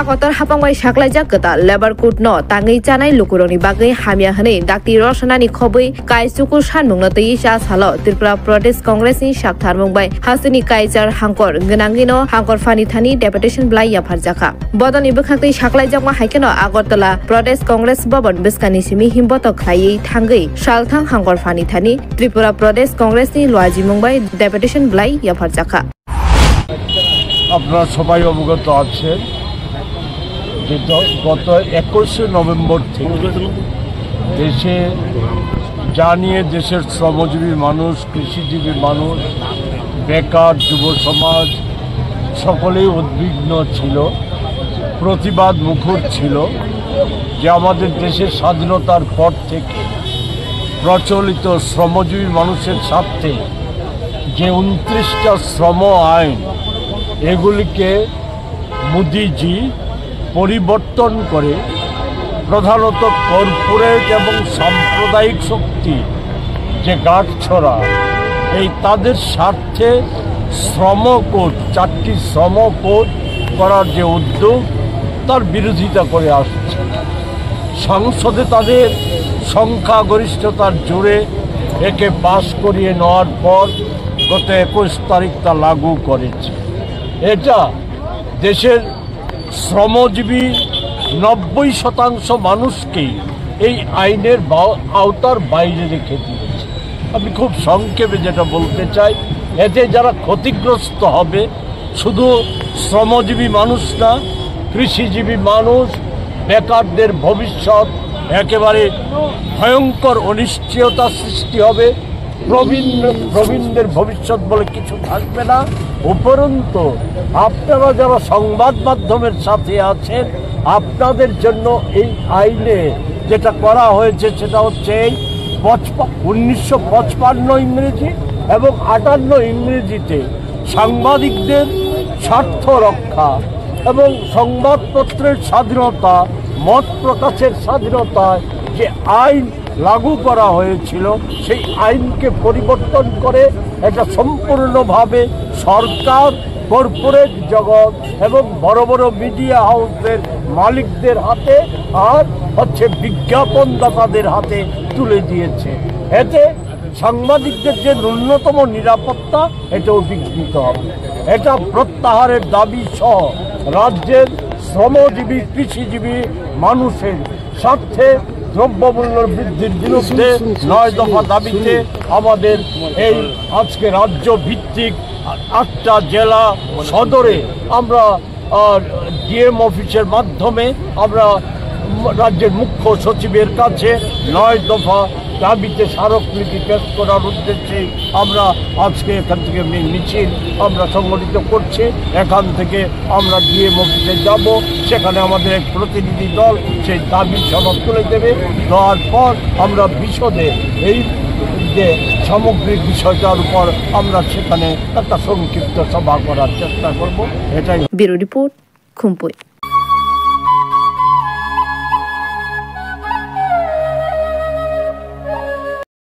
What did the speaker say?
Hakotar hapangwai saklaijak gota labor court no tangai chanai lukuroni bagai hamia hane dakti roshanani khobui kai suku sanmung no tei sa salo Tripura Pradesh Congress ni sakthar mungbai hasini kaijar hangkor gnangi no hangkor fani thani deputation blai yapharjaka bodoni bukhaktei saklaijak ma haikeno Agartala Pradesh Congress Bhavan biskani simi himboto khlai thangai salthang hangkor fani thani Tripura Pradesh Congress ni loaji mungbai deputation blai yapharjaka আপনারা সবাই অবগত আছেন যে গত 21 November থেকে দেশে জানিয়ে দেশের শ্রমজীবী মানুষ কৃষিজীবী মানুষ বেকার যুব সমাজ সকলেই উদ্বিগ্ন ছিল প্রতিবাদ মুখর ছিল যে আমাদের দেশের স্বাধীনতার পর থেকে প্রচলিত শ্রমজীবী মানুষের স্বার্থে যে 29টা শ্রম আইন এগুলিকে মোদিজি পরিবর্তন করে প্রধানত কর্পোরেট এবং সাম্প্রদায়িক শক্তি যে গাঁটছড়া এই তাদের স্বার্থে শ্রম কোড 4টি শ্রম কোড করার যে উদ্যোগ তার বিরোধিতা করে আসছে সংসদে তাদের সংখ্যাগরিষ্ঠতার জোরে একে পাশ করিয়ে নেওয়ার পর গত 21 তারিখ তা লাগু করেছে এটা দেশের শ্রমজীবী 90% মানুষকেই এই আইনের আওতার বাইরে রেখে দিয়েছে আমি খুব সংক্ষেপে যেটা বলতে চাই এতে যারা ক্ষতিগ্রস্ত হবে শুধু শ্রমজীবী মানুষ না কৃষিজীবী মানুষ বেকারদের ভবিষ্যৎ একেবারে ভয়ঙ্কর অনিশ্চয়তা সৃষ্টি হবে প্রবীণদের ভবিষ্যৎ বলে কিছু থাকবে না উপরন্তু আপনারা যারা সংবাদ মাধ্যমের সাথে আছেন আপনাদের জন্য এই আইনে যেটা করা হয়েছে সেটা হচ্ছে 1955 ইংরেজি এবং 58 ইংরেজিতে সাংবাদিকদের স্বার্থ রক্ষা এবং সংবাদপত্রের স্বাধীনতা মত প্রকাশের স্বাধীনতায় যে আইন লাগু করা হয়েছিল সেই আইনকে পরিবর্তন করে এটা সম্পূর্ণভাবে সরকার কর্পোরেট জগৎ এবং বড় বড় মিডিয়া হাউসের মালিকদের হাতে আর হচ্ছে বিজ্ঞাপনদাতাদের হাতে তুলে দিয়েছে এতে সাংবাদিকদের যে ন্যূনতম নিরাপত্তা এটাও বিঘ্নিত হবে এটা প্রত্যাহারের দাবি সহ রাজ্যের শ্রমজীবী কৃষিজীবী মানুষের স্বার্থে দ্রব্যমূল্য বৃদ্ধির বিরুদ্ধে 9 দফা দাবিতে আমাদের এই আজকে রাজ্য ভিত্তিক 8টা জেলা সদরে আমরা ডিএম অফিসের মাধ্যমে আমরা রাজ্যের মুখ্য সচিবের কাছে 9 দফা দাবিতে স্মারকলিপি পেশ করার উদ্দেশ্যে আমরা আজকে এখান থেকে মিছিল আমরা সংগঠিত করছি এখান থেকে আমরা ডিএম অফিসে যাব সেখানে আমাদের এক প্রতিনিধি দল সেই দাবি সনদ তুলে দেবে দেওয়ার পর আমরা বিশদে এই যে সামগ্রিক বিষয়টার উপর আমরা সেখানে একটা সংক্ষিপ্ত সভা করার চেষ্টা করব এটাই ব্যুরো রিপোর্ট খুমপুই।